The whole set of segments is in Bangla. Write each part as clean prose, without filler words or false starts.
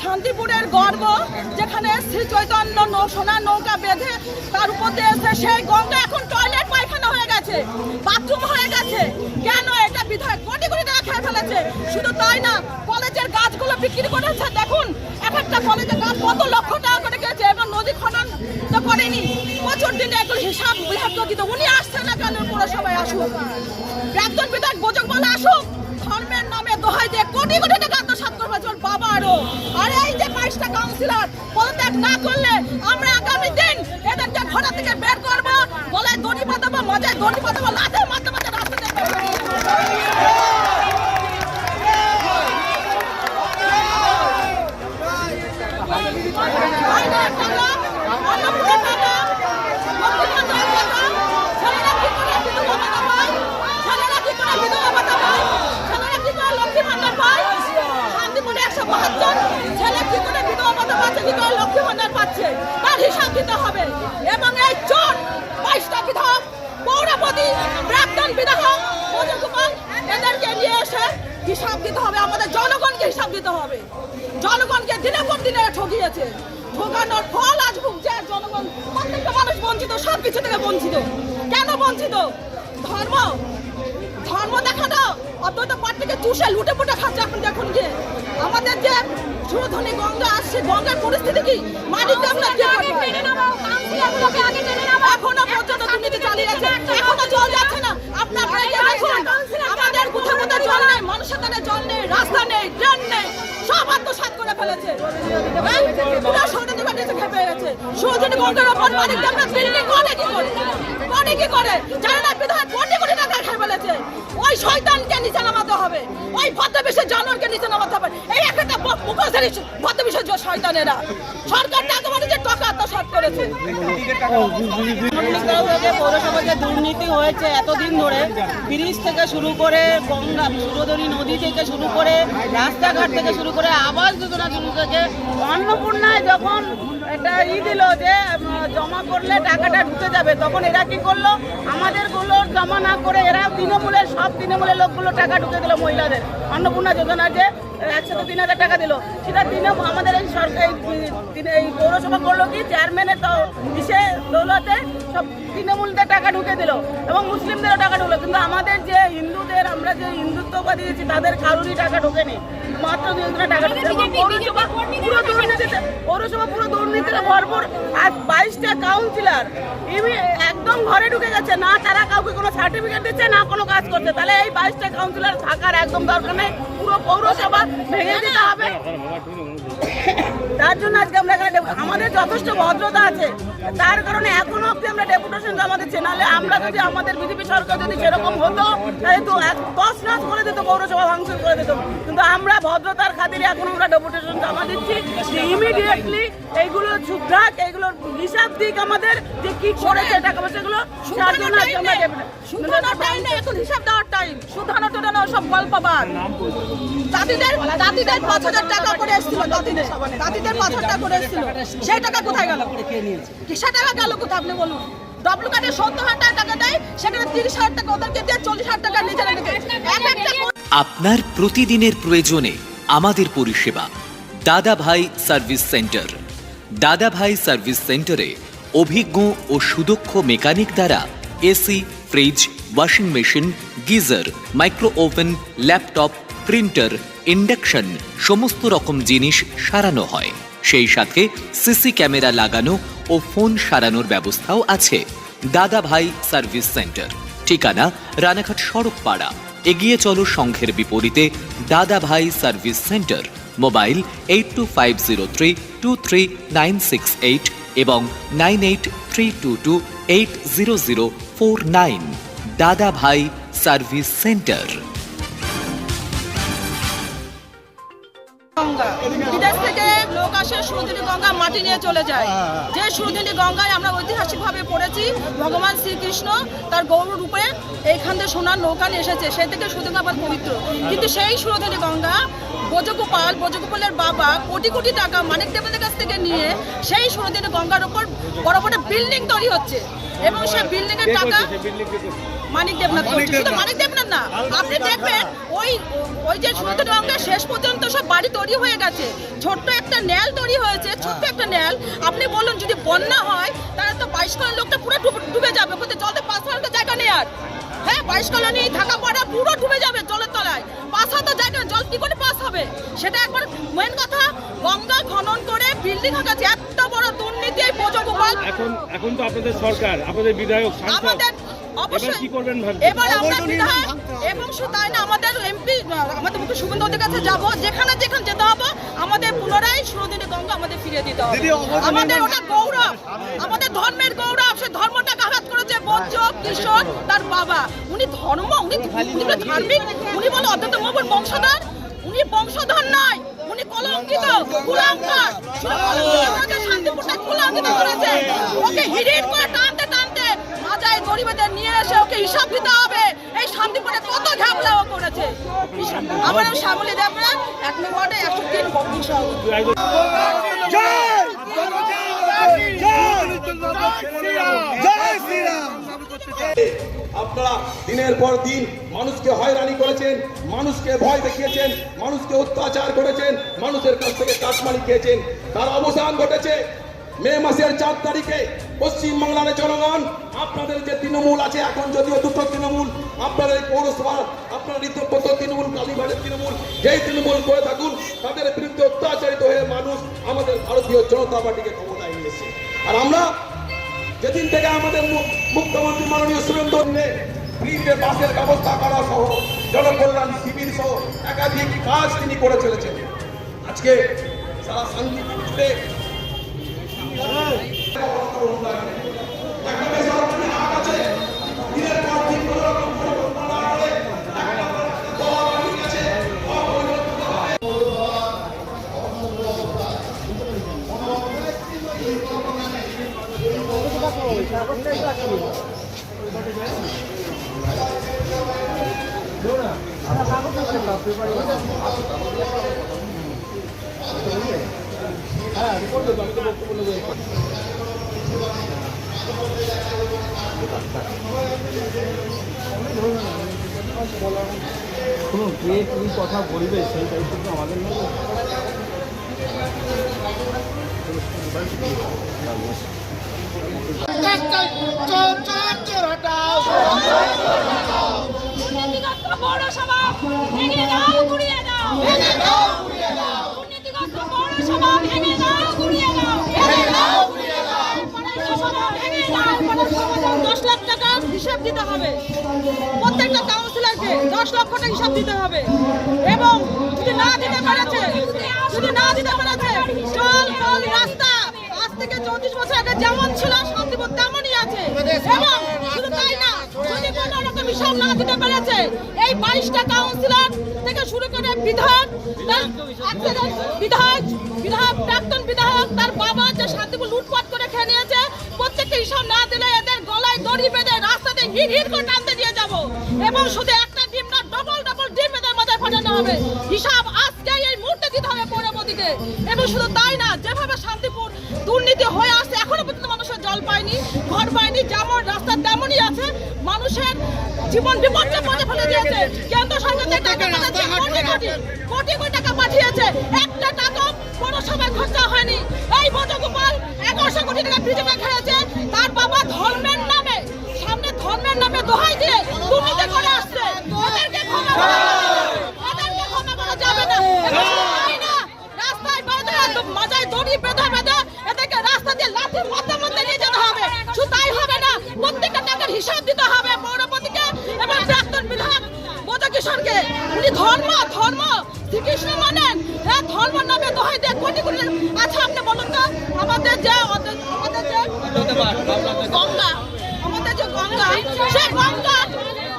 শান্তিপুরের গর্ব, যেখানে শ্রী চৈতন্য সোনার নৌকা বেঁধে তার উপর দিয়ে এসে সেই গঙ্গা এখন টয়লেট পায়খানা হয়ে গেছে, বাথরুম হয়ে গেছে। কেন? এটা বিধায়ক কোটি কোটি টাকা খেয়ে ফেলেছে। শুধু তাই না, কলেজের গাছগুলো বিক্রি করেছে। দেখুন, এক একটা কলেজের গাছ কত লক্ষ টাকা করে গেছে, এবং নদী খনন তো করেনি। বছর দিনে এগুলো হিসাব দিত। উনি আসছে না কেন? পুরসভায় আসুক, একজন বিধায়ক বোঝক বলে আসুক। ধর্মের নামে দোহাই দিয়ে কোটি কোটি টাকা আত্মসাৎ করবে ওর বাবারও। আর এই যে 22টা কাউন্সিলর পদত্যাগ না করলে আমরা আগামী দিন এদেরকে ঘোড়া থেকে বের করবো, গলায় দড়ি বাঁধাবো, মাজায় দড়ি বাঁধাবো, লাথে মারতে মারতে রাস্তাতে লক্ষ্মী ভান্ডার পাচ্ছে, তার হিসাব দিতে হবে। এবং এই চোর 22টা বিধায়ক, পৌরপতি, প্রাক্তন বিধায়ক, মধুকুমার, এদেরকে নিয়ে এসে হিসাব দিতে হবে। আমাদের জনগণকে হিসাব দিতে হবে। জনগণকে দিনের পর দিনে ঠকিয়েছে। ঠকানোর ফল আজ ভুগছে জনগণ। প্রত্যেকটা মানুষ বঞ্চিত, সব কিছু থেকে বঞ্চিত। কেন বঞ্চিত? ধর্ম দেখানো অত্যন্ত পাট থেকে চুষে লুটে পুটে খাচ্ছে। এখন দেখুন গিয়ে আমাদের যে সুরধনী গঙ্গা আসছে, গঙ্গার পরিস্থিতি কি? মাটিতে আমরা এখনো পর্যন্ত দুর্নীতি চালিয়ে যাচ্ছে, এখনো জল যাচ্ছে না। আপনার আমাদের কোথাও কোথাও জল নেই, মানুষের কাছে জল নেই, রাস্তা নেই, ট্রেন নেই, সব আত্মসাৎ করে ফেলেছে। পুরো সৌরধী বাড়িতে খেপে গেছে। সুরধনী গঙ্গার ওপর মাটিতে আমরা বিল্ডিং করে কি করে জানে না। বিধায়ক কোটি কোটি টাকা খেয়ে ফেলেছে। ওই শয়তানকে নিচে নামাতে হবে, ওই ভদ্রবেশের জানোয়ারকে নিচে নামাতে হবে। এই একটা মুখোশধারী ভদ্রবেশের শয়তানেরা সরকার টাকা মানে যে টাকা আত্মসাৎ করেছে। পৌরসভায় যে দুর্নীতি হয়েছে এতদিন ধরে, ব্রিজ থেকে শুরু করে গঙ্গা সুরধনী নদী থেকে শুরু করে রাস্তাঘাট থেকে শুরু করে আবাস যোজনা শুরু থেকে অন্নপূর্ণায় যখন একটা দিল যে জমা করলে টাকাটা ঢুকে যাবে, তখন এরা কি করলো? আমাদেরগুলো জমা না করে এরা সব তৃণমূলের লোকগুলো টাকা ঢুকে দিল মহিলাদের অন্নপূর্ণা যোজনা, যে 103,000 টাকা দিল। সেটা দিনে আমাদের এই সরকার এই পৌরসভা করলো কি, চেয়ারম্যানের দৌলতে সব তৃণমূলদের টাকা ঢুকে দিল এবং মুসলিমদেরও টাকা ঢুকলো। কিন্তু আমাদের যে হিন্দুদের, আমরা যে হিন্দুত্ববাদী দিয়েছি, তাদের কারোরই টাকা ঢোকেনি, মাত্র 2 টাকা ঢুকেছে। পৌরসভা পুরো দুর্নীতিতে ভরপুর। আর 22টা কাউন্সিলর একদম ঘরে ঢুকে গেছে, না তারা কাউকে কোনো সার্টিফিকেট দিচ্ছে, না কোনো কাজ করছে। তাহলে এই 22টা কাউন্সিলর থাকার একদম দরকার নেই, পুরো পৌরসভা ভেঙে দিতে হবে। তার জন্য আজকে আমরা এখানে আমাদের যথেষ্ট ভদ্রতা আছে, তার কারণে এখনো অব্দি আমরা ডেপুটেশন জমা দিচ্ছি। নাহলে আমরা যদি আমাদের বিজেপি সরকার যদি সেরকম হতো, তাহলে তো তছনছ করে দিত, পৌরসভা ভাঙচুর করে দিত। কিন্তু আমরা ভদ্রতার খাতিরে এখন আমরা ডেপুটেশন জমা দিচ্ছি যে ইমিডিয়েটলি এইগুলো শুধরাক, এইগুলোর হিসাব দিক আমাদের, যে কি করেছে টাকা পয়সাগুলো। তার জন্য আমরা এখন হিসাব দেওয়ার টাইম, শুধানো টুধানো সব গল্পবাদ। দাদিদের 5,000 টাকা করে এসেছিল, দাদিদের 5,000 টাকা করে এসেছিল, সেই টাকা কোথায় গেল? সে টাকা গেল কোথায় আপনি বলুন? ডব্লু কার্ডে 70,000 টাকা দেয়, সেখানে 30,000 টাকা ওদেরকে দিয়ে 40,000 টাকা নিজেরা নিতে। আপনার প্রতিদিনের প্রয়োজনে আমাদের পরিষেবা দাদা ভাই সার্ভিস সেন্টার। দাদা ভাই সার্ভিস সেন্টারে অভিজ্ঞ ও সুদক্ষ মেকানিক দ্বারা AC, fridge, washing machine, geyser, micro oven, laptop, printer, induction সমস্ত রকম জিনিস সারানো হয়। সেই সাথে সিসি ক্যামেরা লাগানো ও ফোন সারানোর ব্যবস্থাও আছে। দাদা ভাই সার্ভিস সেন্টার, ঠিকানা রানাঘাট সড়ক পাড়া, এগিয়ে চলো সংঘের বিপরীতে দাদা ভাই সার্ভিস সেন্টার। মোবাইল 8250323968 এবং 9832280049। দাদা ভাই সার্ভিস সেন্টার। বিদেশ থেকে লোক আসে, সুরধনী গঙ্গা মাটি নিয়ে চলে যায়। যে সুরধনী গঙ্গায় আমরা ঐতিহাসিকভাবে পড়েছি ভগবান শ্রীকৃষ্ণ তার গৌর রূপে এইখান থেকে সোনার নৌকা নিয়ে এসেছে, সেই থেকে সুরধনী আবার পবিত্র। কিন্তু সেই সুরধনী গঙ্গা ব্রজগোপালের বাবা কোটি কোটি টাকা মানিক দেবনাথের কাছ থেকে নিয়ে সেই সুরধনী গঙ্গার উপর বড় বড় বিল্ডিং তৈরি হচ্ছে, এবং সেই বিল্ডিং এর টাকা মানিক দেবনাথ করছে। শুধু মানিক দেবনাথ না, আপনি দেখবেন ওই যে সুরধনী গঙ্গা শেষ পর্যন্ত সব বাড়ি তৈরি হয়ে গেছে, ছোট্ট একটা নেল তৈরি হয়েছে, ছোট্ট একটা নেল। আপনি বলুন যদি বন্যা হয় তাহলে তো 22 কলোনির লোকটা পুরো ডুবে যাবে, ওখানে জলে পাস হওয়ার জায়গা নেই আর। হ্যাঁ, 22 কলোনি থাকা পড়া পুরো ডুবে যাবে জলের তলায়, পাস হওয়ার জায়গা জল কি করে পাস হবে? সেটা একবার মেন কথা। গঙ্গা খনন করে বিল্ডিং হয়ে গেছে, এত বড় দুর্নীতি এই ব্রজগোপাল। এখন তো আপনাদের সরকার, আপনাদের বিধায়ক, আমাদের অবশ্যই কি করবেন ভাবছেন? এবার আমরা বিধায়ক এবং শুধু তাই না, আমাদের এমপি আমাদের মুখ্য শুভেন্দু অধিকারীর কাছে যাব, যেখানে যেতে হবে আমাদের পুনরায় সুরধনী গঙ্গা আমাদের ফিরিয়ে দিতে হবে। আমাদের ওটা গৌরব, আমাদের ধর্মের গৌরব। সে ধর্মটাকে আঘাত করেছে বৌদ্ধ কিশোর তার বাবা। উনি ধার্মিক, উনি বলে অত্যন্ত মহান বংশধর। উনি বংশধর নয়, উনি কলঙ্কিত, কুলাঙ্কার। শান্তিপুরটা কুলাঙ্কিত করেছে, ওকে হিড়ির করে টানতে মাজায় গরিবদের নিয়ে এসে ওকে হিসাব দিতে হবে। এই শান্তিপুরে কত ঝামেলা ও করেছে। আমার শ্যামলী দেবরা 1 নম্বরে 103 ভক্তি সহ। আপনারা দিনের পর দিন মানুষকে হয়রানি করেছেন, মানুষকে ভয় দেখিয়েছেন, মানুষকে অত্যাচার করেছেন, মানুষের কাছ থেকে কাটমানি খেয়েছেন। তার অবসান ঘটেছে মে মাসের 4 তারিখে। পশ্চিমবাংলার জনগণ, আপনাদের যে তৃণমূল আছে, এখন যদিও দুটো তৃণমূল, আপনাদের পৌরসভা, আপনার ঋতব্রত তৃণমূল, কালীবাড়ির তৃণমূল, যেই তৃণমূল করে থাকুন, তাদের বিরুদ্ধে অত্যাচারিত হয়ে মানুষ আমাদের ভারতীয় জনতা পার্টিকে ক্ষমতায় নিয়েছে। আর আমরা যেদিন থেকে আমাদের মুখ্যমন্ত্রী মাননীয় সুরেন্দ্র ফ্রিতে বাসের ব্যবস্থা করা সহ জনকল্যাণ শিবির সহ একাধিক কাজ তিনি করে চলেছেন। আজকে সারা শান্তিপুর জুড়ে শুনুন, কে কি কথা বলবে সেই দায়িত্ব তো আমাদের নেই। হিসাব দিতে হবে, প্রত্যেকটা কাউন্সিলরকে 10 লক্ষ টাকা হিসাব দিতে হবে। এবং যদি না দিতে পেরেছে চল রাস্তা আজ থেকে 34 বছর আগে যেমন ছিল শান্তিপুর তেমনই আছে। এবং শুধু তাই না, যদি কোনো রকম হিসাব না দিতে পেরেছে এই 22টা কাউন্সিলর থেকে শুরু করে বিধায়ক, প্রাক্তন বিধায়ক, তার বাবা যে শান্তিপুর লুটপাট করে খেয়ে নিয়েছে, প্রত্যেকটা হিসাব না দিলে এদের গলায় দড়ি বেঁধে রাস্তাতে হিড় করে টানতে দিয়ে যাব। এবং শুধু একটা ডিম না, ডবল ডিম এদের মাথায় ফাটানো হবে। হিসাব আজকে এই মুহূর্তে দিতে হবে পৌরপতিকে। এবং শুধু তাই না, যেভাবে শান্তিপুর দুর্নীতি হয়ে আসছে, এখনো পর্যন্ত মানুষের জল পায়নি, ঘর পায়নি, যেমন রাস্তা তেমনই আছে, মানুষের জীবন বিপর্যয় পথে ফেলে দিয়েছে। কেন্দ্র সরকার থেকে টাকা পাঠাচ্ছে, কোটি টাকা পাঠিয়েছে, একটা টাকা পৌরসভায় খরচা হয়নি। এই ব্রজগোপাল 1100 কোটি টাকা বিজেপি খেয়েছে, তার বাবা ধর্মের নামে দোহাই দিয়ে দুর্নীতি করে আসছে। ওদেরকে ক্ষমা করা যাবে না। রাস্তায় মাজায় দড়ি বেঁধে এদেরকে রাস্তা দিয়ে লাঠি মধ্যে নিয়ে যেতে হবে। শুধু তাই হবে না, প্রত্যেকটা টাকার হিসাব দিতে হবে পৌরপতিকে এবং প্রাক্তন বিধায়ক বোধ কিশোরকে। উনি ধর্ম শ্রীকৃষ্ণ মানেন, হ্যাঁ, ধর্মের নামে দোহাই দিয়ে কোটি আচ্ছা আপনি বলুন তো, আমাদের যে গঙ্গা, সেই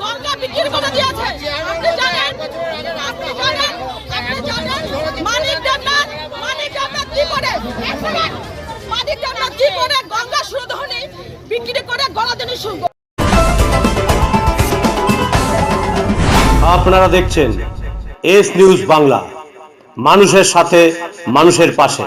গঙ্গা বিক্রি করে দিয়েছে। আপনি জানেন মানিক দেবনাথ কি করে বিক্রি করে গঙ্গা সুরধনী বিক্রি করে গণাধনী শুল্ক। আপনারা দেখছেন এস নিউজ বাংলা, মানুষের সাথে মানুষের পাশে।